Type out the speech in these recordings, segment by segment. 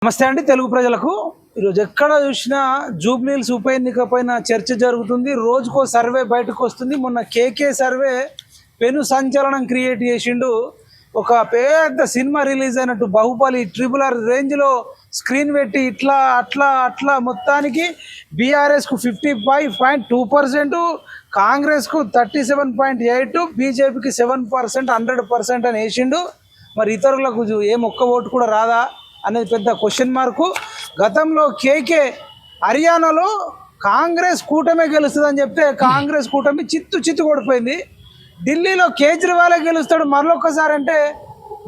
నమస్తే అండి తెలుగు ప్రజలకు. ఈరోజు ఎక్కడ చూసినా జూబ్లీహిల్స్ ఉప ఎన్నిక పైన చర్చ జరుగుతుంది. రోజుకో సర్వే బయటకు వస్తుంది. మొన్న కేకే సర్వే పెను సంచలనం క్రియేట్ చేసిండు. ఒక పెద్ద సినిమా రిలీజ్ అయినట్టు బాహుబలి RRR రేంజ్లో స్క్రీన్ పెట్టి ఇట్లా అట్లా అట్లా మొత్తానికి బీఆర్ఎస్కు 55.2%, కాంగ్రెస్కు 37.8%, బీజేపీకి 7%, 100% అని వేసిండు. మరి ఇతరులకు ఏం ఒక్క ఓటు కూడా రాదా అనేది పెద్ద క్వశ్చన్ మార్కు. గతంలో కేకే హర్యానాలో కాంగ్రెస్ కూటమి గెలుస్తుందని చెప్తే కాంగ్రెస్ కూటమి చిత్తు కొడిపోయింది. ఢిల్లీలో కేజ్రీవాలే గెలుస్తాడు మరొకసారి అంటే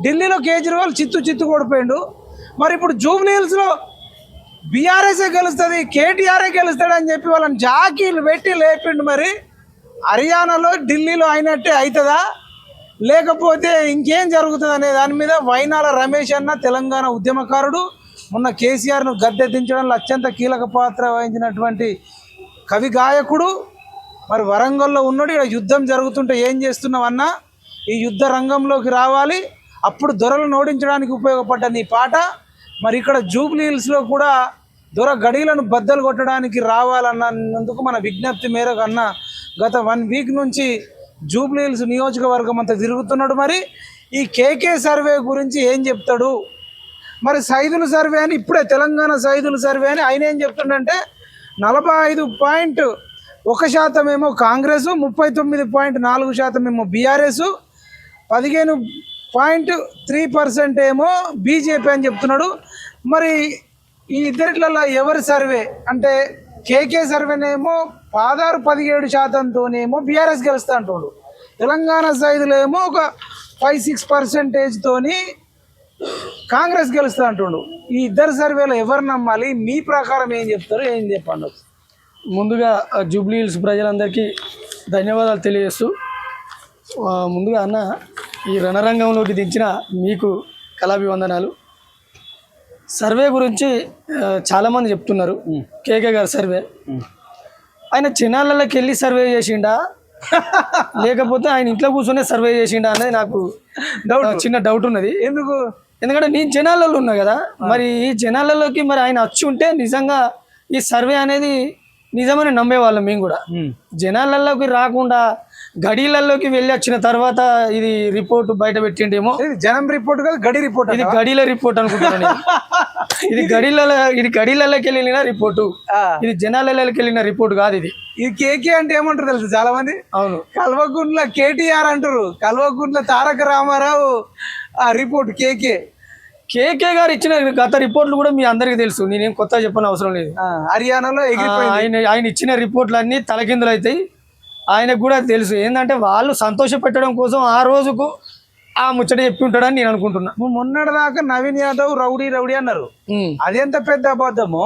ఢిల్లీలో కేజ్రీవాల్ చిత్తు కొడిపోయిండు. మరి ఇప్పుడు జూబ్లీహిల్స్లో బీఆర్ఎస్ఏ గెలుస్తుంది, కేటీఆర్ఏ గెలుస్తాడు అని చెప్పి వాళ్ళని జాకీలు పెట్టి లేపిండు. మరి హర్యానాలో ఢిల్లీలో అయినట్టే అవుతుందా లేకపోతే ఇంకేం జరుగుతుంది అనే దాని మీద వైనాల రమేష్ అన్న తెలంగాణ ఉద్యమకారుడు, మొన్న కేసీఆర్ను గద్దె దించడంలో అత్యంత కీలక పాత్ర వహించినటువంటి కవి గాయకుడు, మరి వరంగల్లో ఉన్నాడు. ఇక్కడ యుద్ధం జరుగుతుంటే ఏం చేస్తున్నావు అన్న, ఈ యుద్ధ రంగంలోకి రావాలి, అప్పుడు దొరలను ఓడించడానికి ఉపయోగపడ్డ నీ పాట మరి ఇక్కడ జూబ్లీహిల్స్లో కూడా దొర గడిలను బద్దలు కొట్టడానికి రావాలన్నందుకు మన విజ్ఞప్తి మేరకు అన్న గత 1 వీక్ నుంచి జూబ్లీహిల్స్ నియోజకవర్గం అంతా తిరుగుతున్నాడు. మరి ఈ కేకే సర్వే గురించి ఏం చెప్తాడు? మరి సైదుల సర్వే అని ఇప్పుడే తెలంగాణ సైదుల సర్వే అని ఆయన ఏం చెప్తుండంటే 45.1% ఏమో కాంగ్రెస్, 39.4% ఏమో బీఆర్ఎస్, 15.3% ఏమో బీజేపీ అని చెప్తున్నాడు. మరి ఈ ఇద్దరిట్లలో ఎవరి సర్వే అంటే కేకే సర్వేనేమో 16-17%తోనేమో బీఆర్ఎస్ గెలుస్తా అంటుండు. తెలంగాణ సైదులో ఏమో ఒక 5-6% తోని కాంగ్రెస్ గెలుస్తా అంటుండు. ఈ ఇద్దరు సర్వేలో ఎవరు నమ్మాలి? మీ ప్రకారం ఏం చెప్తారు, ఏం చెప్పండి? ముందుగా జూబ్లీహిల్స్ ప్రజలందరికీ ధన్యవాదాలు తెలియజేస్తూ, ముందుగా అన్న ఈ రణరంగంలోకి దించిన మీకు కళాభివందనాలు. సర్వే గురించి చాలామంది చెప్తున్నారు. కేకే గారు సర్వే ఆయన జనాలలోకి వెళ్ళి సర్వే చేసిండా లేకపోతే ఆయన ఇంట్లో కూర్చొనే సర్వే చేసిండా అనేది నాకు చిన్న డౌట్ ఉన్నది. ఎందుకంటే నేను జనాలలో ఉన్నా కదా, మరి ఈ జనాలలోకి మరి ఆయన వచ్చి ఉంటే నిజంగా ఈ సర్వే అనేది నిజమని నమ్మేవాళ్ళం మేము కూడా. జనాలలోకి రాకుండా గడిలలోకి వెళ్ళి వచ్చిన తర్వాత ఇది రిపోర్ట్ బయట పెట్టిండేమో. జనం రిపోర్ట్ కాదు, గడి రిపోర్ట్. ఇది గడిల రిపోర్ట్ అనుకుంటున్నాను. ఇది గడిలలోకి వెళ్ళిన రిపోర్టు, ఇది జనాలలోకి వెళ్ళిన రిపోర్ట్ కాదు. ఇది కేకే అంటే ఏమంటారు తెలుసు చాలా మంది? అవును, కల్వకుంట్ల కేటీఆర్ అంటారు, కల్వకుంట్ల తారక రామారావు ఆ రిపోర్ట్ కేకే గారు ఇచ్చిన గత రిపోర్ట్లు కూడా మీ అందరికీ తెలుసు, నేనేం కొత్తగా చెప్పని అవసరం లేదు. హర్యానాలో ఆయన ఇచ్చిన రిపోర్ట్లు అన్ని తలకిందులు అవుతాయి. ఆయనకు కూడా తెలుసు. ఏంటంటే వాళ్ళు సంతోష పెట్టడం కోసం ఆ రోజుకు ఆ ముచ్చట చెప్పి ఉంటాడని నేను అనుకుంటున్నా. మొన్నటిదాకా నవీన్ యాదవ్ రౌడీ అన్నారు, అదెంత పెద్ద అబద్ధమో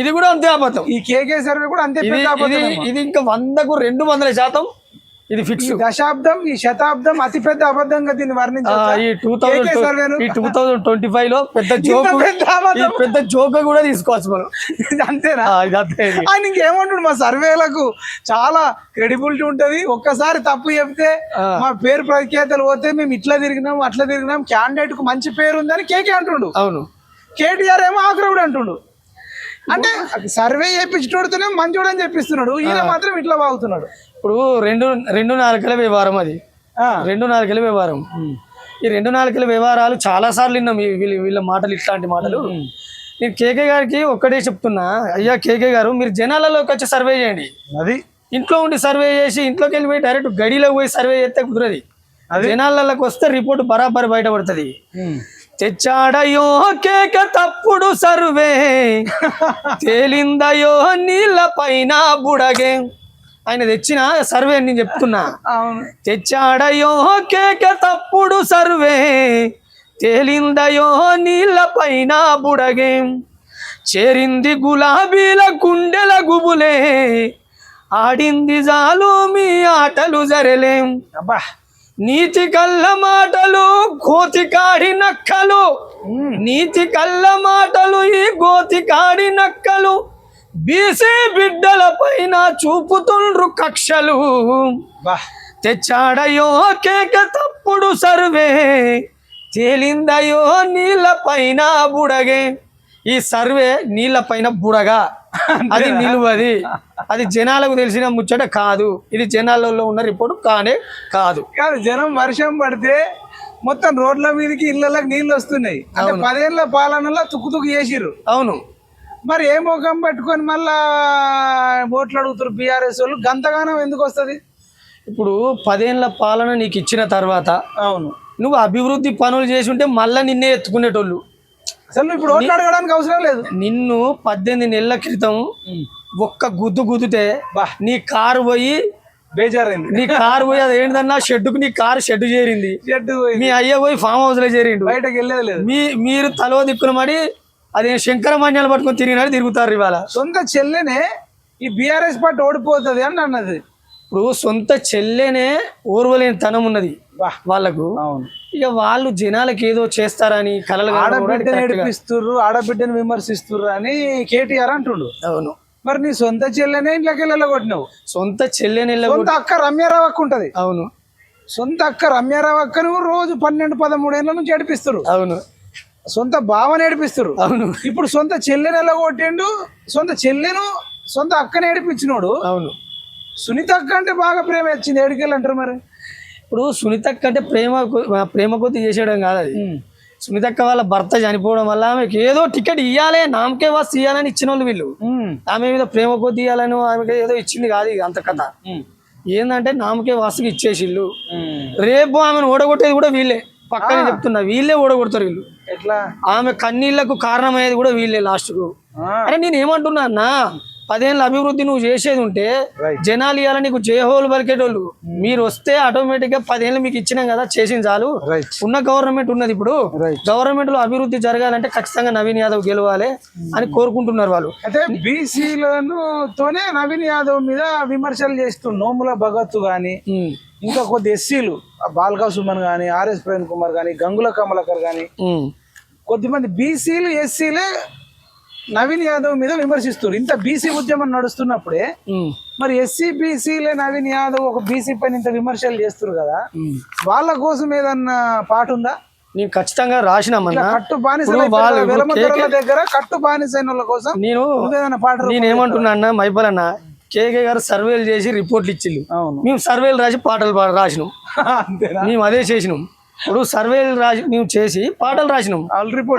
ఇది కూడా అంతే అబద్ధం. ఈ కేకే సర్వే కూడా అంతే పెద్ద అబద్ధం. ఇది ఇంకా 100కు 200% ఇది ఫిక్స్. దశాబ్దం, ఈ శతాబ్దం అతి పెద్ద అబద్ధంగా దీన్ని వర్ణించారు. ఈ 2025లో పెద్ద జోక్ కూడా తీసుకోవచ్చు మనం. అంతేనా? ఆయన ఇంకేమంటాడు, మా సర్వేలకు చాలా క్రెడిబిలిటీ ఉంటది, ఒక్కసారి తప్పు చెప్తే మా పేరు ప్రఖ్యాతలు పోతే మేము ఇట్లా తిరిగినాం అట్లా తిరిగినాం, క్యాండిడేట్ కు మంచి పేరు ఉందని కేకే అంటుండు. అవును, కేటీఆర్ ఏమో ఆగ్రవుడు అంటుండు. అంటే సర్వే చేయించోడుతూనే మంచోడు అని చెప్పిస్తున్నాడు, ఈయన మాత్రం ఇట్లా బాగుతున్నాడు. ఇప్పుడు రెండు నాలుకల వ్యవహారం, అది 2 నాలుకల వ్యవహారం. ఈ 2 నాలుకల వ్యవహారాలు చాలా సార్లు విన్నాం వీళ్ళ మాటలు, ఇట్లాంటి మాటలు. నేను కేకే గారికి ఒక్కటే చెప్తున్నా, అయ్యా కేకే గారు మీరు జనాలలోకి వచ్చి సర్వే చేయండి. అది ఇంట్లో ఉండి సర్వే చేసి ఇంట్లోకి వెళ్ళిపోయి డైరెక్ట్ గడిలోకి పోయి సర్వే చేస్తే కుదరది. జనాలలోకి వస్తే రిపోర్ట్ బరాబర్ బయటపడుతుంది. తెచ్చాడయో కేక తప్పుడు సర్వే, తేలిందయో నీళ్ళ పైన బుడగే. ఆయన తెచ్చిన సర్వే నేను చెప్తున్నా. తెచ్చాడయో కేక తప్పుడు సర్వే, తేలిందయో నీళ్ళ పైన బుడగే. చేరింది గులాబీల గుండెల గుబులే, ఆడింది జాలు మీ ఆటలు జరలేం. అబ్బా, నీతి కళ్ళ మాటలు కోతి కాడి నక్కలు, నీతి కళ్ళ మాటలు ఈ గోతి కాడి నక్కలు, బీసీ బిడ్డల పైన చూపుతుండ్రు కక్షలు. తెచ్చాడయో కేక తప్పుడు సర్వే, తేలిందయో నీళ్ళ పైన బుడగే. ఈ సర్వే నీళ్ల పైన బుడగా, అది నిలువది, అది జనాలకు తెలిసిన ముచ్చట కాదు, ఇది జనాలలో ఉన్న రిపోర్ట్ కానే కాదు. కాదు, జనం వర్షం పడితే మొత్తం రోడ్ల మీదకి ఇళ్ళకి నీళ్ళు వస్తున్నాయి. అంటే 10 ఏళ్ల పాలనలో తుక్కు చేసిర్రు. అవును, మరి ఏ ముఖం పెట్టుకొని మళ్ళా ఓట్లు అడుగుతారు బీఆర్ఎస్ వాళ్ళు? గంతగానం ఎందుకు వస్తుంది? ఇప్పుడు 10 ఏళ్ల పాలన నీకు ఇచ్చిన తర్వాత అవును, నువ్వు అభివృద్ధి పనులు చేసి ఉంటే మళ్ళా నిన్నే ఎత్తుకునేటోళ్ళు. అసలు ఇప్పుడు ఓట్లు అడగడానికి అవసరం లేదు. నిన్ను 18 నెలల క్రితం ఒక్క గుద్దుతే నీ కారు పోయి బేజారైంది. నీ కారు పోయి అది ఏంటన్నా షెడ్డుకు నీ కారు షెడ్ చేరింది, మీ అయ్య పోయి ఫామ్ హౌస్ లో చేరిండు, బయటకు వెళ్ళేది లేదు. మీరు తలో దిక్కులు మడి అది శంకరమన్యాలు పట్టుకొని తిరిగినాడు తిరుగుతారు. ఇవాళ సొంత చెల్లెనే ఈ బీఆర్ఎస్ పార్టీ ఓడిపోతుంది అని అన్నది. ఇప్పుడు సొంత చెల్లెనే ఓర్వలేని తనం ఉన్నది వాళ్ళకు. అవును, ఇక వాళ్ళు జనాలకు ఏదో చేస్తారని కలలు ఆడబిడ్డని ఏడిపిస్తుర్రు, ఆడబిడ్డని విమర్శిస్తుర్రు అని కేటీఆర్ అంటుండు. అవును, మరి నీ సొంత చెల్లెనే ఇంట్లోకి వెళ్ళగొట్టినావు. సొంత చెల్లెని సొంత అక్క రమ్యారావు అక్క ఉంటది. అవును, సొంత అక్క రమ్యారావు అక్కను రోజు 12-13 ఏళ్ళ నుంచి ఏడిపిస్తారు. అవును, సొంత బావని ఏడిపిస్తారు. అవును, ఇప్పుడు సొంత చెల్లెని వెళ్ళగొట్టిండు. సొంత చెల్లెను సొంత అక్కని ఏడిపించినోడు. అవును, సునీత అక్క అంటే బాగా ప్రేమ వచ్చింది. ఏడికెళ్ళి అంటారు మరి. ఇప్పుడు సునీతక్క అంటే ప్రేమ కొద్ది చేసేయడం కాదు అది. సునీతక్క వాళ్ళ భర్త చనిపోవడం వల్ల ఆమెకి ఏదో టికెట్ ఇవ్వాలి, నామకే వాస్తు ఇవ్వాలని ఇచ్చిన వాళ్ళు వీళ్ళు. ఆమె మీద ప్రేమ కొద్ది ఇవ్వాలని ఆమెకి ఏదో ఇచ్చింది కాదు అంత కథ. ఏంటంటే నామకే వాస్తుకి ఇచ్చేసిళ్ళు. రేపు ఆమెను ఓడగొట్టేది కూడా వీళ్ళే. పక్కనే చెప్తున్నా, వీళ్ళే ఓడగొడతారు వీళ్ళు. ఎట్లా? ఆమె కన్నీళ్లకు కారణమయ్యేది కూడా వీళ్ళే లాస్ట్ కు. అరే నేను ఏమంటున్నా అన్న, 10 ఏళ్ళ అభివృద్ధి నువ్వు చేసేది ఉంటే జనాలు ఇవ్వాలని నీకు జయహోలు పలికేటోళ్ళు. మీరు వస్తే ఆటోమేటిక్ గా 10 ఏళ్ళు మీకు ఇచ్చినాం కదా, చేసింది చాలు. ఉన్న గవర్నమెంట్ ఉన్నది, ఇప్పుడు గవర్నమెంట్ లో అభివృద్ధి జరగాలంటే ఖచ్చితంగా నవీన్ యాదవ్ గెలవాలి అని కోరుకుంటున్నారు వాళ్ళు. అయితే బీసీలను తోనే నవీన్ యాదవ్ మీద విమర్శలు చేస్తున్నారు. నోముల భగత్ గాని, ఇంకా కొద్ది ఎస్సీలు బాల్కా సుమన్ గాని, ఆర్ఎస్ ప్రేమ్ కుమార్ గాని, గంగుల కమలాకర్ గాని, కొద్దిమంది బీసీలు ఎస్సీలే నవీన్ యాదవ్ మీద విమర్శిస్తారు. ఇంత బీసీ ఉద్యమం నడుస్తున్నప్పుడే మరి ఎస్సీ బీసీలే నవీన్ యాదవ్ ఒక బీసీ పైన ఇంత విమర్శలు చేస్తారు కదా, వాళ్ళ కోసం ఏదన్నా పాట ఉందా? నేను ఖచ్చితంగా రాసినామన్నా. కట్టు బానిస దగ్గర కట్టు బానిసైన వాళ్ళ కోసం నేను పాట. నేను ఏమంటున్నా అన్న, మైపల్ అన్న, కేకే గారు సర్వేలు చేసి రిపోర్ట్లు ఇచ్చిళ్ళు. మేము సర్వేలు రాసి పాటలు రాసినాం. మేము అదే చేసినాం. ఇప్పుడు సర్వేలు రాసి మేము చేసి పాటలు రాసినాం.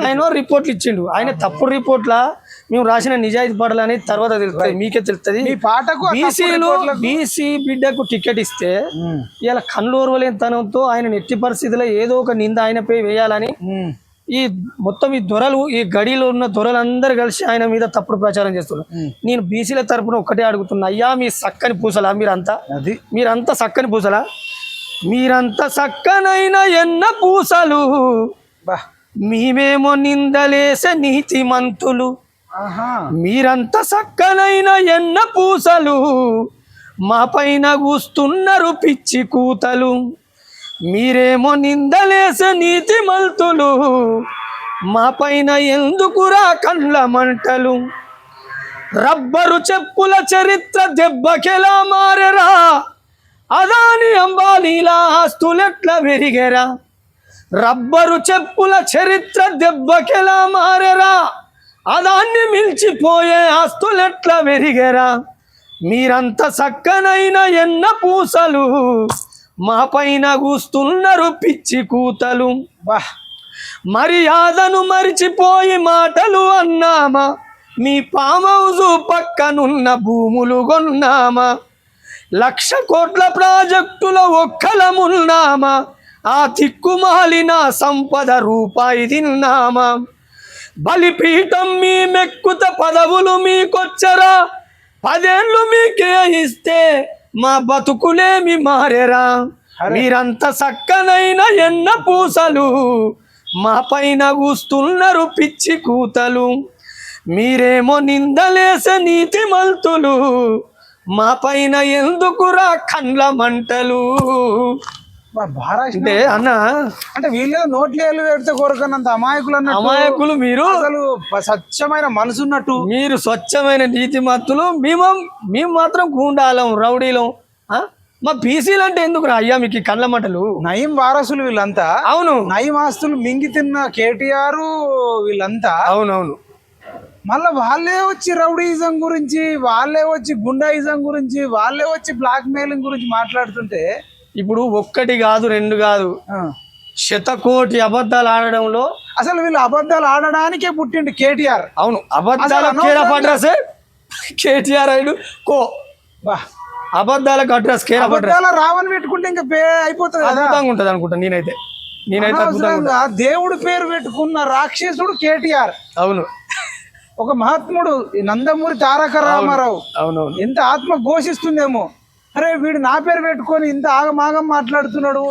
ఆయన రిపోర్ట్లు ఇచ్చిండు. ఆయన తప్పుడు రిపోర్ట్లా మేము రాసిన నిజాయితీ పాటలు అనేది తర్వాత తెలుస్తుంది, మీకే తెలుస్తుంది. బీసీ బిడ్డకు టికెట్ ఇస్తే ఇలా కన్నులూరవలేని తనంతో ఆయన ఎట్టి పరిస్థితిలో ఏదో ఒక నింద ఆయనపై వేయాలని ఈ మొత్తం ఈ దొరలు, ఈ గడిలో ఉన్న దొరలందరూ కలిసి ఆయన మీద తప్పుడు ప్రచారం చేస్తున్నారు. నేను బీసీల తరపున ఒక్కటే అడుగుతున్నా, అయ్యా మీ సక్కని పూసలా మీరంతా సక్కని పూసలా? మీరంతా సక్కనైన ఎన్న పూసలు, మేమేమో నిందలేసే నీతి మంతులు. మీరంతా సక్కనైన ఎన్న పూసలు, మా పైన కూస్తున్నారు పిచ్చి కూతలు. మీరేమో నిందలేసే నీతి మంతులు, మా పైన ఎందుకురా కండ్ల మంటలు. రబ్బరు చెప్పుల చరిత్ర దెబ్బకెలా మారెరా, అదాని అంబానీలా ఆస్తులెట్లా పెరిగేరా. రబ్బరు చెప్పుల చరిత్ర దెబ్బకెలా మారెరా, అదాన్ని మిల్చిపోయే ఆస్తులెట్లా పెరిగేరా. మీరంతా సక్కనైన ఎన్న పూసలు, మా పైన కూస్తున్నారు పిచ్చి కూతలు. మర్యాదను మరిచిపోయి మాటలు అన్నామా, మీ ఫామ్ హౌస్ పక్కనున్న భూములు కొన్నామా. 1,00,000 కోట్ల ప్రాజెక్టుల ఒక్కలమున్నామా, ఆ తిక్కుమాలిన సంపద రూపాయి తిన్నామా. బలిపీఠం మీ మెక్కుత పదవులు మీకొచ్చరా, 10 ఏళ్ళు మీకే ఇస్తే మా బతుకులేమి మారెరా. మీరంతా సక్కనైన ఎన్న పూసలు, మా పైన కూస్తున్నారు పిచ్చి కూతలు. మీరేమో నిందలేసే నీతి మంతులు, మా పైన ఎందుకురా కండ్ల మంటలు. అంటే అన్న, అంటే వీళ్ళు నోట్లు పెడితే కోరుకున్నంత అమాయకులు అమాయకులు మీరు. అసలు స్వచ్ఛమైన మనసు ఉన్నట్టు మీరు స్వచ్ఛమైన నీతి మంతులు, మేము మాత్రం గూండాలం, రౌడీలం. మా బీసీలు అంటే ఎందుకు అయ్యా మీకు కండ్ల మంటలు? నయం వారసులు వీళ్ళంతా. అవును, నయం ఆస్తులు మింగి తిన్న కేటీఆర్ వీళ్ళంతా. అవునవును. మళ్ళీ వాళ్ళే వచ్చి రౌడీయిజం గురించి, వాళ్ళే వచ్చి గుండాయిజం గురించి, వాళ్ళే వచ్చి బ్లాక్ మెయిలింగ్ గురించి మాట్లాడుతుంటే ఇప్పుడు ఒక్కటి కాదు, రెండు కాదు, ఆ, శతకోటి అబద్ధాలు ఆడడంలో అసలు వీళ్ళు అబద్ధాలు ఆడడానికే పుట్టిండు కేటీఆర్. అవును, అబద్ధాల అసలు కేర్ ఆఫ్ అడ్రస్ కేటీఆర్ అయిడు కో, బా, అబద్ధాలకు అడ్రస్ కేర్ ఆఫ్ అడ్రస్. అబద్ధాల రావని పెట్టుకుంటే ఇంకా అయిపోతుంది కదా. అద్భుతంగా ఉంటది అనుకుంటా నేనైతే అద్భుతంగా అనవసరంగా దేవుడి పేరు పెట్టుకున్న రాక్షసుడు కేటీఆర్. అవును ఒక మహాత్ముడు ఈ నందమూరి తారక రామారావు అవునవును. ఎంత ఆత్మ ఘోషిస్తుందేమో, అరే వీడు నా పేరు పెట్టుకొని ఇంత ఆగమాగం మాట్లాడుతున్నాడు.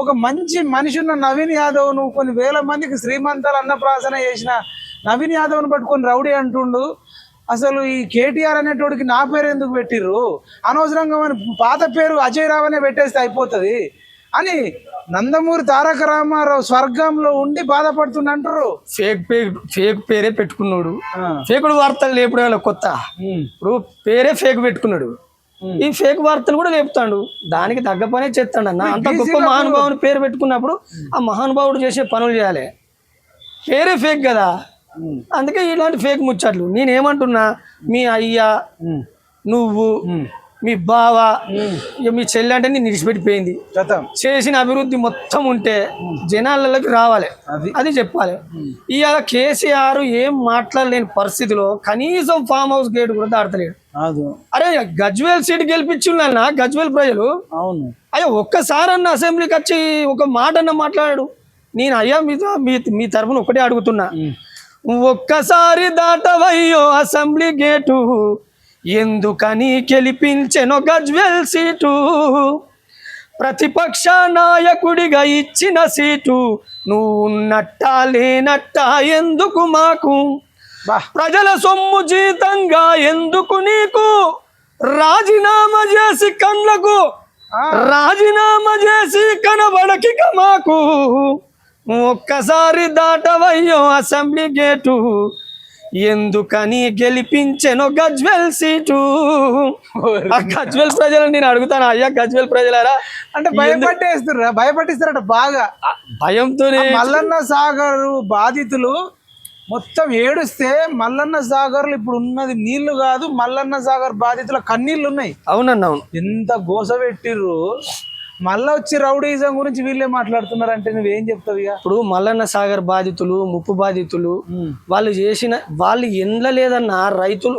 ఒక మంచి మనిషి ఉన్న నవీన్ యాదవ్, నువ్వు కొన్ని వేల మందికి శ్రీమంతాలు అన్నప్రాసన చేసిన నవీన్ యాదవ్ను పట్టుకొని రౌడీ అంటుండు. అసలు ఈ కేటీఆర్ అనేటోడికి నా పేరు ఎందుకు పెట్టిర్రు, అనవసరంగా మన పాత పేరు అజయ్ రావు అనే పెట్టేస్తే అయిపోతుంది అని నందమూరి తారక రామారావు స్వర్గంలో ఉండి బాధపడుతుండంటారు. ఫేక్ పేరే పెట్టుకున్నాడు, ఫేకుడు వార్తలు లేపడం కొత్త. ఇప్పుడు పేరే ఫేక్ పెట్టుకున్నాడు, ఈ ఫేక్ వార్తలు కూడా లేపుతాడు, దానికి తగ్గ పనే చేస్తాడు అన్న. అంత గొప్ప మహానుభావుని పేరు పెట్టుకున్నప్పుడు ఆ మహానుభావుడు చేసే పనులు చేయాలి, పేరే ఫేక్ కదా. అందుకే ఇలాంటి ఫేక్ ముచ్చట్లు. నేనేమంటున్నా, మీ అయ్యా, నువ్వు, మీ బావ, ఇక మీ చెల్లి అంటే నేను నిడిచిపెట్టిపోయింది, చేసిన అభివృద్ధి మొత్తం ఉంటే జనాలలోకి రావాలి, అది చెప్పాలి. ఇవాళ కేసీఆర్ ఏం మాట్లాడలేని పరిస్థితిలో కనీసం ఫామ్ హౌస్ గేట్ కూడా దాటలేడు. అరే గజ్వేల్ సీట్ గెలిపించున్నా గజ్వేల్ ప్రజలు. అవును, అయ్యా ఒక్కసారి అన్న అసెంబ్లీకి వచ్చి ఒక మాట అన్న మాట్లాడాడు. నేను అయ్యా మీ తరఫున ఒకటే అడుగుతున్నా, ఒక్కసారి దాటవయ్యో అసెంబ్లీ గేటు, ఎందుకని గెలిపించెనో గజ్వేల్ సీటు, ప్రతిపక్ష నాయకుడిగా ఇచ్చిన సీటు, నువ్వు ఉన్నట్టా లేనట్టా ఎందుకు మాకు, ప్రజల సొమ్ము జీతంగా ఎందుకు నీకు, రాజీనామా చేసి కళ్ళకు, రాజీనామా చేసి కనబడకిక మాకు, ఒక్కసారి దాటవయ్యో అసెంబ్లీ గేటు, ఎందుకని గెలిపించెనో గజ్వేల్ సీటు. ఆ గజ్వేల్ ప్రజలను నేను అడుగుతాను, అయ్యా గజ్వేల్ ప్రజలారా అంటే భయపట్టిస్తారట బాగా. భయంతో మల్లన్న సాగర్ బాధితులు మొత్తం ఏడుస్తే, మల్లన్న సాగర్లు ఇప్పుడు ఉన్నది నీళ్లు కాదు, మల్లన్న సాగర్ బాధితుల కన్నీళ్లు ఉన్నాయి. అవునన్నా, అవును. ఎంత గోస పెట్టిర్రు. మళ్ళా వచ్చి రౌడీజం గురించి వీళ్ళే మాట్లాడుతున్నారంటే నువ్వేం చెప్తావు ఇక? ఇప్పుడు మల్లన్న సాగర్ బాధితులు, ముప్పు బాధితులు, వాళ్ళు ఎండ్ల లేదన్న రైతులు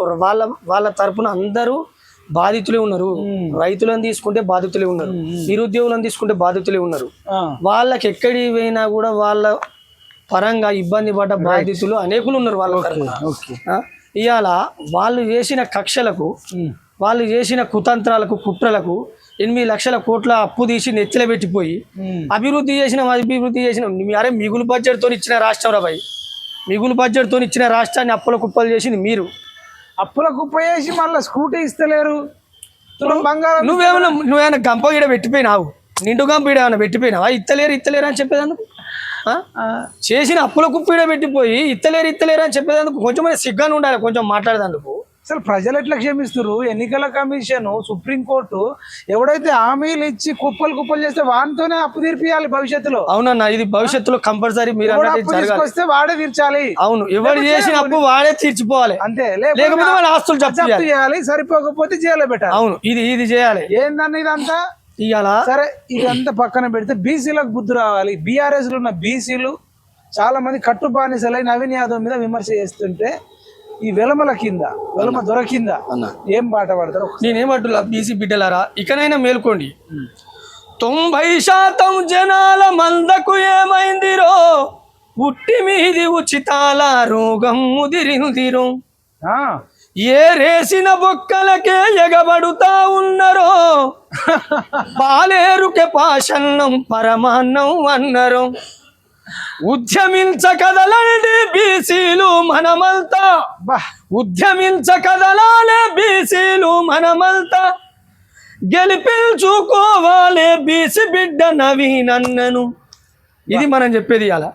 వాళ్ళ తరపున అందరూ బాధితులే ఉన్నారు. రైతులను తీసుకుంటే బాధితులే ఉన్నారు, నిరుద్యోగులను తీసుకుంటే బాధితులే ఉన్నారు. వాళ్ళకి ఎక్కడి పోయినా కూడా వాళ్ళ పరంగా ఇబ్బంది పడ్డ బాధితులు అనేకులు ఉన్నారు వాళ్ళ తరపున. ఇవాళ వాళ్ళు చేసిన కక్షలకు, వాళ్ళు చేసిన కుతంత్రాలకు, కుట్రలకు 8 లక్షల కోట్ల అప్పు తీసి నెత్తిలో పెట్టిపోయి అభివృద్ధి చేసిన అరే మిగులు బడ్జెట్తో ఇచ్చిన రాష్ట్రం రా భయ్, మిగులు బడ్జెట్తో ఇచ్చిన రాష్ట్రాన్ని అప్పుల కుప్పలు చేసింది మీరు. అప్పుల కుప్ప చేసి మళ్ళీ స్కూటీ ఇస్తలేరు. నువ్వేమైనా గంప ఈడ పెట్టిపోయినావు, నిండు గంప ఈడ ఏమైనా పెట్టిపోయినావా? ఇత్తలేరు అని చెప్పేదందుకు, చేసిన అప్పుల కుప్ప ఈడ పెట్టిపోయి ఇత్తలేరు అని చెప్పేదందుకు కొంచెం సిగ్గానే ఉండాలి, కొంచెం మాట్లాడేందుకు. అసలు ప్రజలు ఎట్లా క్షమిస్తారు? ఎన్నికల కమిషన్, సుప్రీంకోర్టు ఎవడైతే హామీలు ఇచ్చి కుప్పలు చేస్తే వాటితోనే అప్పు తీర్పియాలి భవిష్యత్తులో. అవునన్నా, ఇది భవిష్యత్తులో కంపల్సరీ మీరు తీసుకొస్తే వాడే తీర్చాలి. అవును, ఎవరు చేసిన అప్పు వాడే తీర్చిపోవాలి, అంతే. లేకపోతే వాళ్ళ ఆస్తులు జప్తు చేయాలి, సరిపోకపోతే జైల్లో పెట్టాలి. అవును, ఇది చేయాలి. ఏందన్న ఇదంతా ఇవాళ సరే, ఇదంతా పక్కన పెడితే బీసీలకు బుద్ధి రావాలి. బీఆర్ఎస్ లో ఉన్న బీసీలు చాలా మంది కట్టుబానిసలై నవీన్ యాదవ్ మీద విమర్శ చేస్తుంటే ఈ వెలమ దొర కింద ఏం పాట పాడతారు? నేనేమంటున్నా, బీసీ బిడ్డలారా ఇకనైనా మేల్కోండి. 90% జనాల మందకు ఏమైందిరో, ఉట్టి మీది ఉచితాల రోగం ముదిరిందిరో, ఏరేసిన బొక్కలకే ఎగబడుతా ఉన్నరో, పాలేరుకే పాషన్నం పరమాన్నం అన్నరో, ఉద్యమించకదలండి బీసీలు మనమంతా, ఉద్యమించకదలాలే బీసీలు మనమంతా, గెలిపించుకోవాలే బీసీ బిడ్డ నవీనన్నను. ఇది మనం చెప్పేది. అలా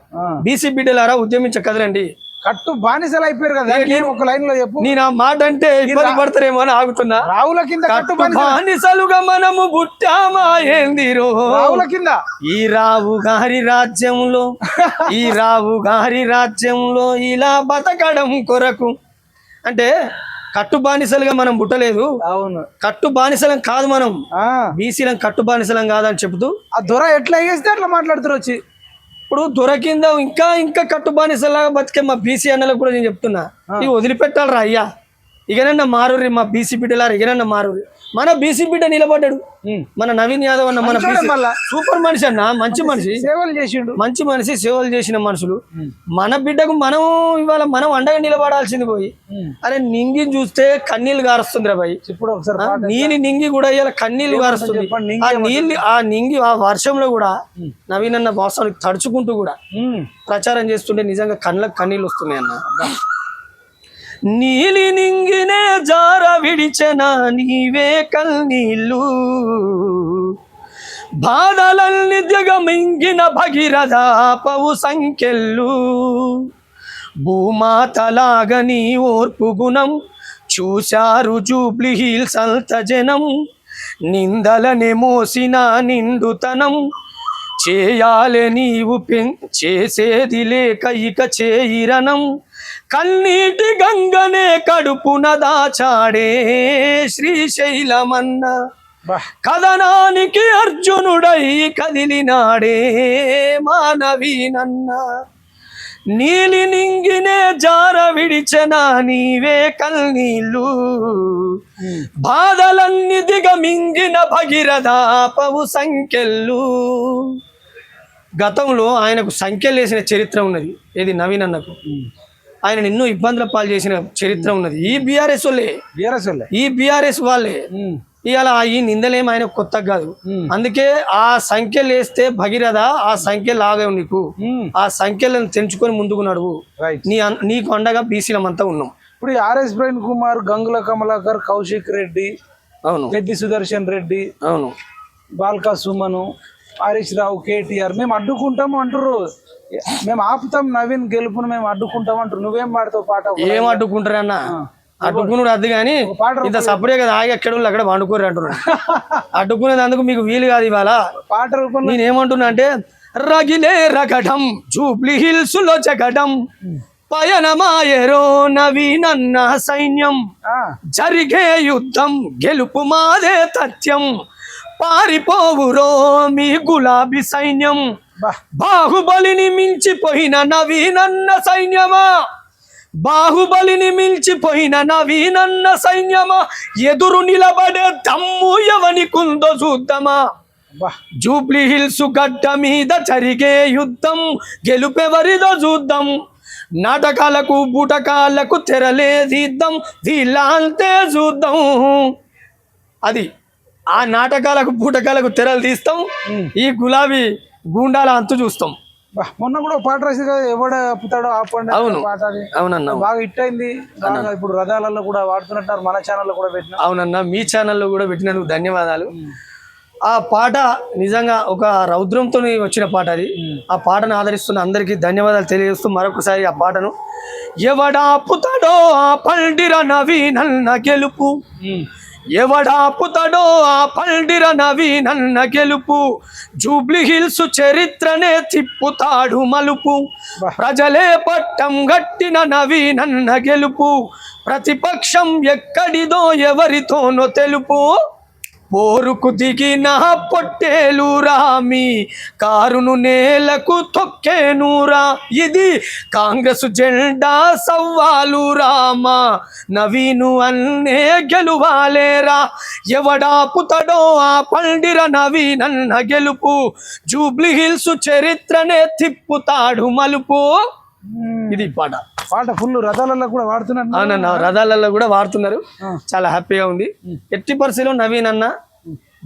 బీసీ బిడ్డలారా ఉద్యమించకదలండి. కట్టు బానిసలు అయిపోయారు కదా. ఒక లైన్ లో చెప్పు. నేను ఆ మాట అంటే ఇబ్బంది పడతారేమో అని ఆగుతున్నా. రావుల కింద కట్టు బానిసలుగా మనము పుట్టామా ఏందిరో, రావుల కింద. ఈ రావు గారి రాజ్యంలో ఇలా బతకడం కొరకు అంటే కట్టు బానిసలుగా మనం పుట్టలేదు, అవును. కట్టు బానిసలం కాదు, మనం ఆ బీసీలం కట్టు బానిసలం కాదని చెబుతూ ఆ దొర ఎట్లా వేస్తే అట్లా మాట్లాడుతారు వచ్చి. ఇప్పుడు దొరకిందో ఇంకా ఇంకా కట్టు బానిసలాగా బతికే మా బీసీ అన్నలకు కూడా నేను చెప్తున్నా, ఇవి వదిలిపెట్టాలరా అయ్యా, ఇకనన్నా మారురి మా బీసీ బిడ్డలారా, ఇకనన్నా మారురి. మన బీసీ బిడ్డ నిలబడ్డాడు, మన నవీన్ యాదవ్ అన్న, మన BC మళ్ళా సూపర్ మనిషి అన్న, మంచి మనిషి, సేవలు చేసిండు. మంచి మనిషి, సేవలు చేసిన మనుషులు. మన బిడ్డకు మనం ఇవాళ మనం అండగా నిలబడాల్సింది పోయి, అరే నింగిని చూస్తే కన్నీళ్లు గారుస్తుంది భయ్. ఇప్పుడు ఒకసారి నీని నింగి కూడా ఇవాళ కన్నీళ్లు గారుస్తుంది. చెప్పండి, ఆ నీళ్ళు ఆ నింగి ఆ వర్షంలో కూడా నవీన్ అన్న వాస్తవానికి తడుచుకుంటూ కూడా ప్రచారం చేస్తుంటే నిజంగా కళ్ళకు కన్నీళ్ళు వస్తున్నాయి అన్న. నీలి నింగినే జార విడిచెన నీవే కన్నీళ్ళు, బాధలల్ని దిగమింగిన భగీరథాపవు సంఖ్యలు, భూమాతలాగా నీ ఓర్పు గుణం చూశారు జూబ్లీ హిల్స్ అంత జనం, నిందలనే మోసిన నిండుతనం చేయాలే నీవు చేసేది లేక ఇక చేయిరణం, కన్నీటి గంగనే కడుపున దాచాడే శ్రీశైలమన్న, కథనానికి అర్జునుడై కదిలినాడే మానవీనన్న, నీలి నింగినే జార విడిచెన నీవే కన్నీళ్ళు, బాధలన్నీ దిగమింగిన భగీరథాపవు సంఖ్యలు. గతంలో ఆయనకు సంఖ్యలు వేసిన చరిత్ర ఉన్నది, ఏది నవీన్ అన్నకు. ఆయన ఎన్నో ఇబ్బందుల పాలు చేసిన చరిత్ర ఉన్నది. ఈ బీఆర్ఎస్ వాళ్ళే ఇవాళ ఈ నిందలేం ఆయన కొత్త కాదు. అందుకే ఆ సంఖ్యలు వేస్తే భగీరథ, ఆ సంఖ్యలు ఆగవు నీకు, ఆ సంఖ్యలను తెంచుకొని ముందుకు నడువు, నీకు అండగా బీసీలమంతా ఉన్నాం. ఇప్పుడు ఆర్ఎస్ ప్రవీణ్ కుమార్, గంగుల కమలాకర్, కౌశిక్ రెడ్డి, అవును, పెద్ది సుదర్శన్ రెడ్డి, అవును, బాల్కా సుమను, హరీష్ రావు, కేటీఆర్ మేము అడ్డుకుంటాము అంటారు. మేము ఆపుతాం నవీన్ గెలుపును, మేము అడ్డుకుంటాం అంటారు. నువ్వేం పాడతావు పాట? ఏం అడ్డుకుంటారన్నా, అడ్డుకున్నాడు అద్దు కానీ ఇంత సపరే కదా, ఆగి ఎక్కడ అక్కడ వండుకోరు అంటున్నాడు. అడ్డుకునేది అందుకు మీకు వీలు కాదు. ఇవాళ పాట రూపంలో నేనేమంటున్నా అంటే, రగిలే రగడం జూబ్లీ హిల్స్ లో జగడం, పయనమాయరో నవీనన్న సైన్యం, జరిగే యుద్ధం గెలుపు మాదే తథ్యం, పారిపోవురో మీ గులాబీ సైన్యం, బాహుబలిని మించిపోయిన నవీనన్న సైన్యమా, బాహుబలిని మించిపోయిన నవీనన్న సైన్యమా, ఎదురు నిలబడే దమ్ము ఎవనికుందో చూద్దామా, జూబ్లీ హిల్స్ గడ్డ మీద జరిగే యుద్ధం గెలుపెవరిదో చూద్దాం, నాటకాలకు బూటకాలకు తెరలేదిద్దాం, వీళ్ళంతే చూద్దాం. అది ఆ నాటకాలకు బూటకాలకు తెరలు తీస్తాం, ఈ గులాబీ గూండాల అంతు చూస్తాం. మొన్న కూడా పాట రాసి కదా, ఎవడ అప్పుతాడో ఆపండి. అవును, పాట అది అవునన్నా, బాగా హిట్ అయింది. ఇప్పుడు రథాలలో కూడా వాడుతున్నట్టు మన ఛానల్లో కూడా పెట్టిన. అవునన్నా, మీ ఛానల్లో కూడా పెట్టినందుకు ధన్యవాదాలు. ఆ పాట నిజంగా ఒక రౌద్రంతో వచ్చిన పాట అది. ఆ పాటను ఆదరిస్తున్న అందరికీ ధన్యవాదాలు తెలియజేస్తూ మరొకసారి ఆ పాటను, ఎవడాపుతాడో ఆ పండిర నవీనన్న గెలుపు, ఎవడాపుతాడో ఆ పండిర నవీనన్న గెలుపు, జూబ్లీ హిల్స్ చరిత్రనే తిప్పుతాడు మలుపు, ప్రజలే పట్టం గట్టిన నవీనన్న గెలుపు, ప్రతిపక్షం ఎక్కడిదో ఎవరితోనో తెలుపు, పోరుకు దిగిన పొట్టేలురా మీ కారును నేలకు తొక్కేనురా, ఇది కాంగ్రెస్ జెండా సవ్వాలు రామా, నవీను అన్నే గెలువాలేరా, ఎవడాపుతాడో ఆ పండిర నవీనన్న గెలుపు, జూబ్లీ హిల్స్ చరిత్రనే తిప్పుతాడు మలుపు. ఇది పాట ఫుల్ రథాలలో కూడా వాడుతున్నారు. అవునన్నా, రథాలలో కూడా వాడుతున్నారు. చాలా హ్యాపీగా ఉంది. ఎట్టి పరిస్థితిలో నవీన్ అన్న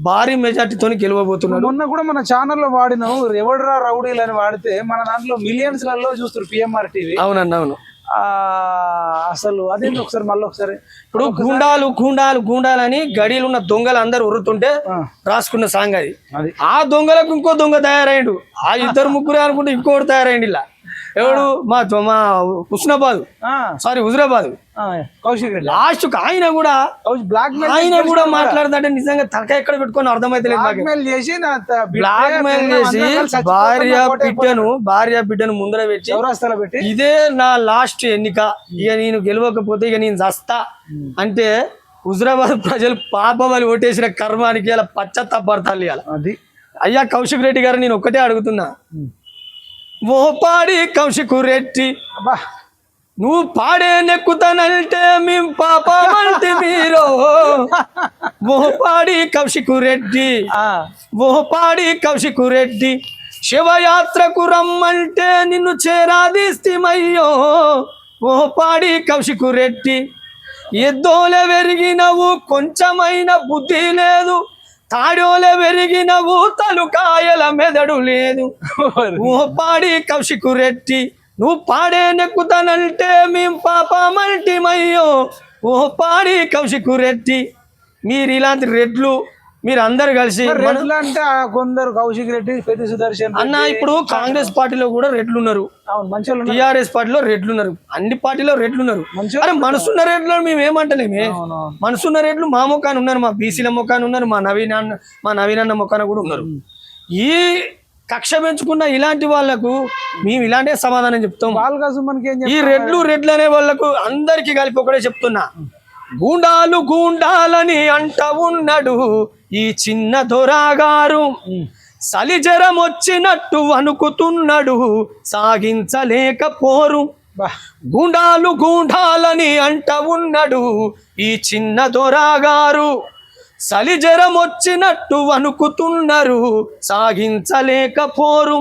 భారీ మెజార్టీతో గెలవబోతున్నాడు. మొన్న కూడా మన ఛానల్లో వాడినావు ఎవడరా రౌడీలు అని వాడితే మన దాంట్లో మిలియన్స్ లలో చూస్తారు పిఎంఆర్ టీవీ. అవునన్నా, అవును. అసలు అదేంటి ఒకసారి మళ్ళీ ఒకసారి, ఇప్పుడు గూండాలు అని గడిలు ఉన్న దొంగలు అందరు ఉరుతుంటే రాసుకున్న సాంగ్ అది. ఆ దొంగలకు ఇంకో దొంగ తయారైండు, ఆ ఇద్దరు ముగ్గురు అనుకుంటే ఇంకోటి తయారైండు. ఇలా ఎవడు మా హుస్నాబాద్ సారీ హుజరాబాద్ కౌశిక్ రెడ్డి లాస్ట్ ఆయన కూడా బ్లాక్ ఆయన కూడా మాట్లాడతాడే నిజంగా తలక ఎక్కడ పెట్టుకొని అర్థమైతే మెయిల్ చేసి బ్లాక్ మెయిల్ చేసి భార్య బిడ్డను ముందర పెట్టి చౌరాస్తాలో పెట్టి ఇదే నా లాస్ట్ ఎన్నిక ఇక నేను గెలవకపోతే ఇక నేను చస్తా అంటే హుజరాబాద్ ప్రజలు పాపమని ఓటేసిన కర్మానికి ఇలా పశ్చాత్తాపడతారు ఇవాళ. అది అయ్యా కౌశిక్ రెడ్డి గారు నేను ఒక్కటే అడుగుతున్నా, ఓ పాడి కౌశిక్ రెడ్డి అబ్బా నువ్వు పాడే నెక్కుతానంటే మేము పాపమంటే మీరు ఓ పాడి కౌశిక్ రెడ్డి ఓ పాడి కౌశిక్ రెడ్డి శివయాత్రకు రమ్మంటే నిన్ను చేరాదీస్తిమయ్యో ఓ పాడి కౌశిక్ రెడ్డి ఎద్దోలే వెరిగినవు కొంచెమైన బుద్ధి లేదు తాడోలే వెరిగినవు తలుకాయల మెదడు లేదు ఓ పాడి కౌశిక్ రెడ్డి నువ్వు పాడే నెక్కుతానంటే మేము పాపమంటిమయ్యో ఓ పాడి కౌశిక్ రెడ్డి మీరు ఇలాంటి రెడ్లు మీరు అందరు కలిసి రెడ్లు అంటే కొందరు కౌశిక్ రెడ్డి పెద్ద సుదర్శన్ అన్న ఇప్పుడు కాంగ్రెస్ పార్టీలో కూడా రెడ్లు ఉన్నారు, అవును మంచిగా టిఆర్ఎస్ పార్టీలో రెడ్లు ఉన్నారు, అన్ని పార్టీలో రెడ్లు ఉన్నారు. అరే మనసున్న రెడ్లు మేము ఏమంటలేమే, మనసున్న రెడ్లు మా మొక్కాన ఉన్నారు, మా బీసీల మొక్కాన ఉన్నారు, మా నవీన్ అన్న మొక్కాన కూడా ఉన్నారు. ఈ కక్ష పెంచుకున్న ఇలాంటి వాళ్ళకు మేము ఇలాంటి సమాధానం చెప్తాం. ఈ రెడ్లు అనే వాళ్ళకు అందరికి కలిపి ఒకటే చెప్తున్నా, గూండాలు గూండాలని అంట ఉన్నాడు ఈ చిన్న దొరగారు, సలిజరం వచ్చినట్టు అనుకుతున్నాడు సాగించలేకపోరు. గూండాలు గూండాలని అంట ఉన్నాడు ఈ చిన్న దొరగారు, సలిజరం వచ్చినట్టు అనుకుతున్నారు సాగించలేకపోరు.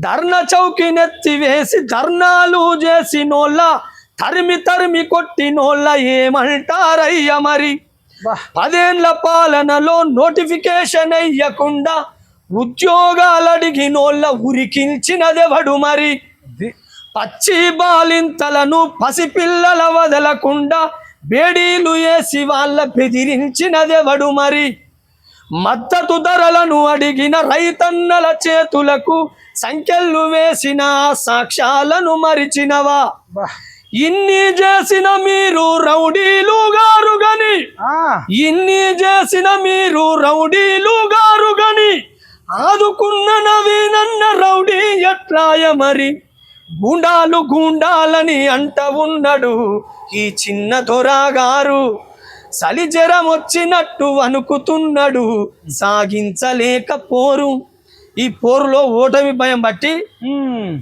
ధర్న చౌకి నెత్తి వేసి ధర్నాలు చేసినోళ్ళ తరిమి కొట్టినోళ్ళ ఏమంటారయ్య మరి. 10 ఏళ్ల పాలనలో నోటిఫికేషన్ అయ్యకుండా ఉద్యోగాలు అడిగినోళ్ళ ఉరికించినదెవడు మరి. పచ్చి బాలింతలను పసిపిల్లల వదలకుండా బేడీలు వేసి వాళ్ళ బెదిరించినదెవడు మరి. మద్దతు ధరలను అడిగిన రైతన్నల చేతులకు సంఖ్యలు వేసిన సాక్ష్యాలను మరిచినవా. ఇన్ని చేసిన మీరు రౌడీలు గారు గని, ఇన్ని చేసిన మీరు రౌడీలు గారు గని ఆదుకున్న నవీనన్న రౌడీ ఎట్లాయ మరి. గూండాలు గూండాలని అంట ఉన్నాడు ఈ చిన్న దొరగారు, సలిజరం వచ్చినట్టు అనుకుతున్నాడు సాగించలేకపోరు. ఈ పోరులో ఓటమి భయం బట్టి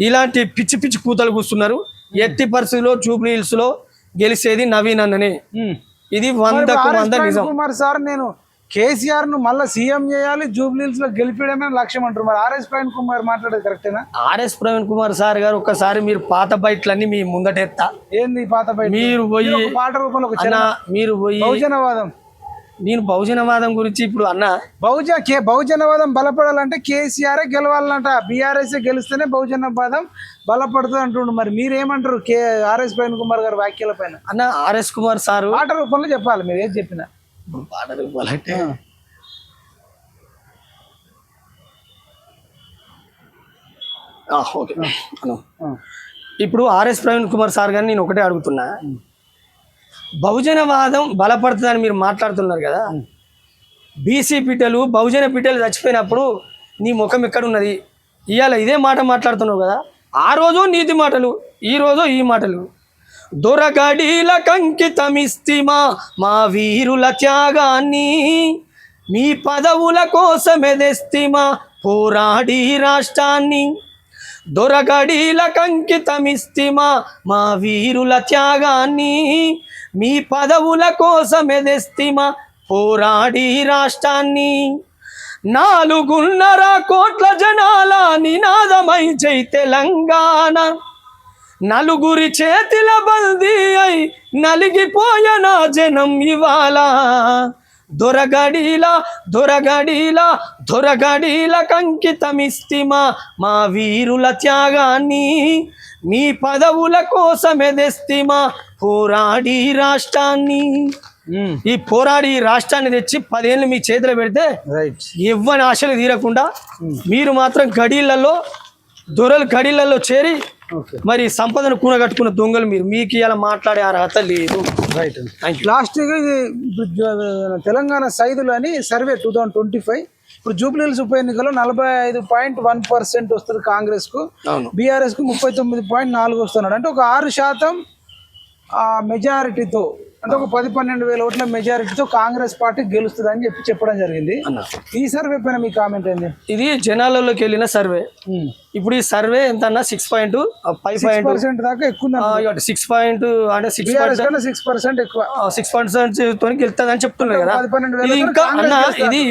ఇలాంటి పిచ్చి పిచ్చి కూతలు కూస్తున్నారు. ఎట్టి పరిస్థితిలో జూబ్లీ హిల్స్ లో గెలిచేది నవీన్ అన్ననే. ఇది 100కు 100 నిజం. కుమార్ సార్ నేను కేసీఆర్ ను మళ్ళీ సీఎం చేయాలి, జూబ్లీ హిల్స్ లో గెలిపేయడమే లక్ష్యం అంటారు. మరి ఆర్ఎస్ ప్రవీణ్ కుమార్ మాట్లాడేది కరెక్టేనా? ఆర్ఎస్ ప్రవీణ్ కుమార్ సార్ గారు ఒక్కసారి మీరు పాత బయట్లన్నీ మీ ముందటెత్తా. ఏంది పాత బయట? మీరు పోయి పాట రూపంలో మీరు పోయి బహుజనవాదం, నేను బహుజనవాదం గురించి ఇప్పుడు అన్న బహుజనవాదం బలపడాలంటే కేసీఆర్ గెలవాలంట, బీఆర్ఎస్ గెలిస్తేనే బహుజనవాదం బలపడుతుంది అంటుండు. మరి మీరేమంటారు ఆర్ఎస్ ప్రవీణ్ కుమార్ గారు వ్యాఖ్యల పైన? అన్న ఆర్ఎస్ కుమార్ సారు పాట రూపంలో చెప్పాలి, మీరు ఏది చెప్పినా. పాట రూపాలంటే ఓకే. ఇప్పుడు ఆర్ఎస్ ప్రవీణ్ కుమార్ సార్ గారిని నేను ఒకటే అడుగుతున్నా, బహుజనవాదం బలపడుతుందని మీరు మాట్లాడుతున్నారు కదా, బీసీ పిట్టలు బహుజన పిట్టలు చచ్చిపోయినప్పుడు నీ ముఖం ఎక్కడున్నది? ఇవాళ ఇదే మాట మాట్లాడుతున్నావు కదా, ఆ రోజు నీతి మాటలు, ఈ రోజు ఈ మాటలు. దొరగడీల కంకితమిస్తిమా మా వీరుల త్యాగాన్ని, మీ పదవుల కోసమెదెస్తిమా పోరాడి రాష్ట్రాన్ని. దొరగడీల కంకితమిస్తిమా మా వీరుల త్యాగాన్ని, మీ పదవుల కోసమెదెస్తిమా పోరాడి రాష్ట్రాన్ని. 4.5 కోట్ల జనాల నినాదమై జై తెలంగాణ, నలుగురి చేతిల బందీ అయి నలిగిపోయన జనం ఇవాళ. దొరగడీల దొరగడీల దొరగడీల కంకితమిస్తిమా మా వీరుల త్యాగాన్ని, మీ పదవుల కోసమెదెస్తిమా పోరాడి రాష్ట్రాన్ని. ఈ పోరాడి రాష్ట్రాన్ని తెచ్చి 10 ఏళ్ళు మీ చేతిలో పెడితే ఎవ్వని ఆశలు తీరకుండా మీరు మాత్రం గడీలలో దొరలు గడిలలో చేరి ఓకే మరి సంపదను కూడగట్టుకున్న దొంగలు మీరు, మీకు ఇలా మాట్లాడే అర్హత లేదు. రైట్. Thank you. లాస్ట్ ఇది తెలంగాణ సైదులు అని సర్వే 2025 ఇప్పుడు జూబ్లీహిల్స్ ఉప ఎన్నికలో 45.1% వస్తుంది కాంగ్రెస్ కు, అవును. బీఆర్ఎస్ కు 39.4 వస్తున్నాడు. అంటే ఒక 6% మెజారిటీతో, అంటే ఒక 10-12 వేల ఓట్ల మెజారిటీతో కాంగ్రెస్ పార్టీ గెలుస్తుంది అని చెప్పడం జరిగింది. ఈ సర్వే పైన మీ కామెంట్ ఏంది? ఇది జనాలలోకి వెళ్ళిన సర్వే. ఇప్పుడు ఈ సర్వే ఎంత అన్న 6.5% దాకా ఎక్కువ 6 అంటే 6% ఎక్కువ 6% తోని గెలుస్తుంది అని చెప్తున్నారు కదా. 10-12 ఇది ఇంకా అన్న ఇది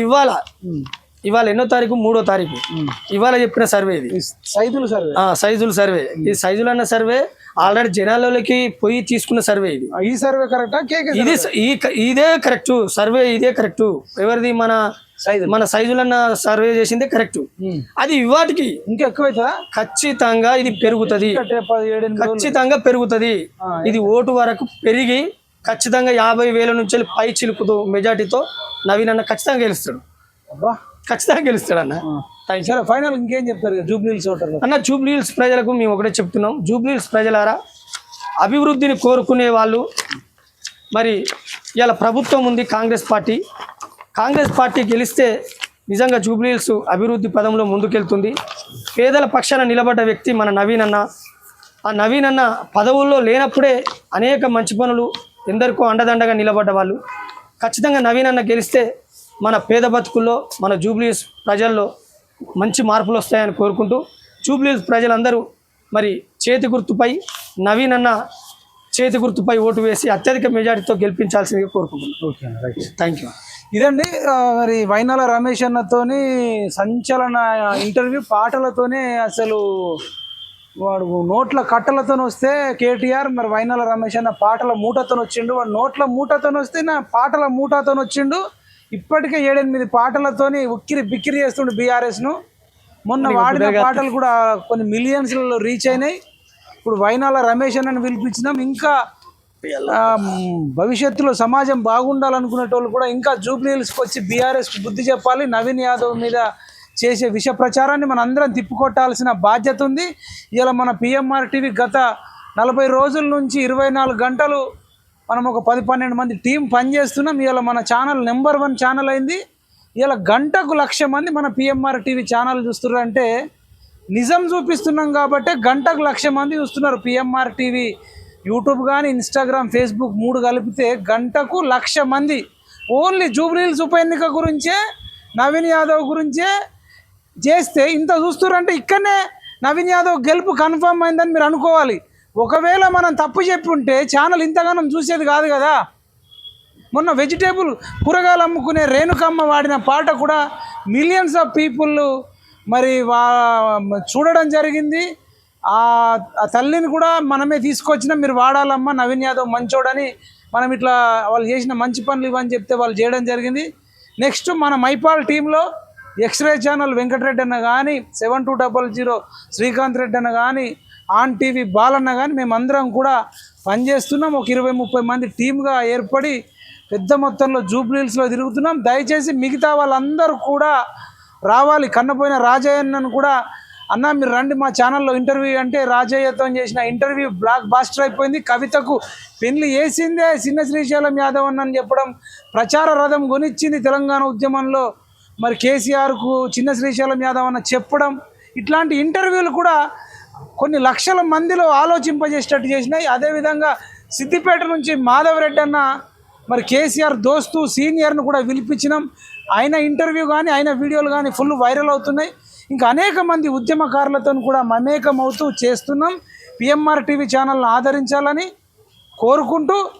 ఇవాళ ఎన్నో తారీఖు, 3వ తారీఖు, ఇవాళ చెప్పిన సర్వే ఇది సైదులు సర్వే. సైజుల సర్వే. ఈ సైజులు అన్న సర్వే ఆల్రెడీ జనాలలోకి పోయి తీసుకున్న సర్వే ఇది. ఈ సర్వే కరెక్టా? ఇది ఇదే కరెక్ట్ సర్వే, ఇదే కరెక్ట్. ఎవరిది? మన సైజులన్న సర్వే చేసిందే కరెక్ట్. అది ఇవాటికి ఇంకా ఎక్కువైతుందా? ఖచ్చితంగా ఇది పెరుగుతుంది, ఖచ్చితంగా పెరుగుతుంది. ఇది ఓటు వరకు పెరిగి ఖచ్చితంగా 50,000 నుంచి పై చిలుపుతో మెజార్టీతో నవీన్ అన్న ఖచ్చితంగా గెలుస్తాడు. ఖచ్చితంగా గెలుస్తాడు అన్న. సరే, ఫైనల్ ఇంకేం చెప్తారు జూబ్లీహిల్స్ ఓటర్లు? అన్న జూబ్లీహిల్స్ ప్రజలకు మేము ఒకటే చెప్తున్నాం, జూబ్లీహిల్స్ ప్రజలారా, అభివృద్ధిని కోరుకునే వాళ్ళు మరి ఇలా ప్రభుత్వం ఉంది కాంగ్రెస్ పార్టీ గెలిస్తే నిజంగా జూబ్లీహిల్స్ అభివృద్ధి పదంలో ముందుకెళ్తుంది. పేదల పక్షాన నిలబడ్డ వ్యక్తి మన నవీన్ అన్న. ఆ నవీన్ అన్న పదవుల్లో లేనప్పుడే అనేక మంచి పనులు ఎందరికో అండదండగా నిలబడ్డ వాళ్ళు. ఖచ్చితంగా నవీన్ అన్న గెలిస్తే మన పేద బతుకుల్లో, మన జూబ్లీహిల్స్ ప్రజల్లో మంచి మార్పులు వస్తాయని కోరుకుంటూ, జూబ్లీహిల్స్ ప్రజలందరూ మరి నవీన్ అన్న చేతి గుర్తుపై ఓటు వేసి అత్యధిక మెజారిటీతో గెలిపించాల్సిందిగా కోరుకుంటున్నాను. Okay, right, thank you. ఇదండి మరి వైనాల రమేష్ అన్నతోని సంచలన ఇంటర్వ్యూ. పాటలతోనే అసలు వాడు నోట్ల కట్టలతో వస్తే కేటీఆర్, మరి వైనాల రమేష్ అన్న పాటల మూటతో వచ్చిండు. వాడు నోట్ల మూటతో వస్తే నా పాటల మూటతో వచ్చిండు. ఇప్పటికే 7-8 పాటలతోని ఉక్కిరి బిక్కిరి చేస్తుండు బీఆర్ఎస్ను. మొన్న వాడిన పాటలు కూడా కొన్ని మిలియన్స్లలో రీచ్ అయినాయి. ఇప్పుడు వైనాల రమేష్ అన్నని పిలిపించినాం. ఇంకా భవిష్యత్తులో సమాజం బాగుండాలనుకునేటోళ్ళు కూడా ఇంకా జూబ్లీహిల్స్కి వచ్చి బీఆర్ఎస్కి బుద్ధి చెప్పాలి. నవీన్ యాదవ్ మీద చేసే విష ప్రచారాన్ని మన అందరం తిప్పుకొట్టాల్సిన బాధ్యత ఉంది. ఇలా మన పిఎంఆర్ టీవీ గత 40 రోజుల నుంచి 24 గంటలు మనం ఒక 10-12 మంది టీం పనిచేస్తున్నాం. ఇలా మన ఛానల్ నెంబర్ 1 ఛానల్ అయింది. ఇలా గంటకు 1,00,000 మంది మన పిఎంఆర్ టీవీ ఛానల్ చూస్తున్నారు. అంటే నిజం చూపిస్తున్నాం కాబట్టి గంటకు 1,00,000 మంది చూస్తున్నారు పిఎంఆర్ టీవీ. యూట్యూబ్ కానీ, ఇన్స్టాగ్రామ్, ఫేస్బుక్ 3 కలిపితే గంటకు 1,00,000 మంది ఓన్లీ జూబ్లీహిల్స్ ఉప ఎన్నిక గురించే, నవీన్ యాదవ్ గురించే చేస్తే ఇంత చూస్తున్నారంటే ఇక్కడనే నవీన్ యాదవ్ గెలుపు కన్ఫర్మ్ అయిందని మీరు అనుకోవాలి. ఒకవేళ మనం తప్పు చెప్పి ఉంటే ఛానల్ ఇంతగానం చూసేది కాదు కదా. మొన్న వెజిటేబుల్ కూరగాయలు అమ్ముకునే రేణుకమ్మ వాడిన పాట కూడా మిలియన్స్ ఆఫ్ పీపుల్ మరి చూడడం జరిగింది. ఆ తల్లిని కూడా మనమే తీసుకొచ్చినా మీరు వాడాలమ్మా, నవీన్ యాదవ్ మంచోడని మనం ఇట్లా వాళ్ళు చేసిన మంచి పనులు ఇవని చెప్తే వాళ్ళు చేయడం జరిగింది. నెక్స్ట్ మన మైపాల్ టీంలో ఎక్స్రే ఛానల్ వెంకటరెడ్డి అన్న కానీ, 7200 శ్రీకాంత్ రెడ్డి అన్న కానీ, ఆన్ టీవీ బాలన్న కానీ మేమందరం కూడా పనిచేస్తున్నాం. ఒక 20-30 మంది టీమ్గా ఏర్పడి పెద్ద మొత్తంలో జూబ్లీహిల్స్లో తిరుగుతున్నాం. దయచేసి మిగతా వాళ్ళందరూ కూడా రావాలి. కన్నపోయిన రాజయ్యను కూడా అన్న మీరు రండి మా ఛానల్లో ఇంటర్వ్యూ అంటే రాజయ్యతో చేసిన ఇంటర్వ్యూ బ్లాక్ బాస్టర్ అయిపోయింది. కవితకు పెళ్లి వేసిందే చిన్న శ్రీశైలం యాదవ్ అన్నని చెప్పడం, ప్రచార రథం కొనిచ్చింది తెలంగాణ ఉద్యమంలో మరి కేసీఆర్కు చిన్న శ్రీశైలం యాదవ్ అన్న చెప్పడం. ఇట్లాంటి ఇంటర్వ్యూలు కూడా కొన్ని లక్షల మందిలో ఆలోచింపజేసేటట్టు చేసినాయి. అదేవిధంగా సిద్దిపేట నుంచి మాధవరెడ్డి అన్న మరి కేసీఆర్ దోస్తు సీనియర్ను కూడా పిలిపించినాం. ఆయన ఇంటర్వ్యూ కానీ, ఆయన వీడియోలు కానీ ఫుల్ వైరల్ అవుతున్నాయి. ఇంకా అనేక మంది ఉద్యమకారులతో కూడా మమేకం అవుతూ చేస్తున్నాం. పిఎంఆర్ టీవీ ఛానల్ను ఆదరించాలని కోరుకుంటూ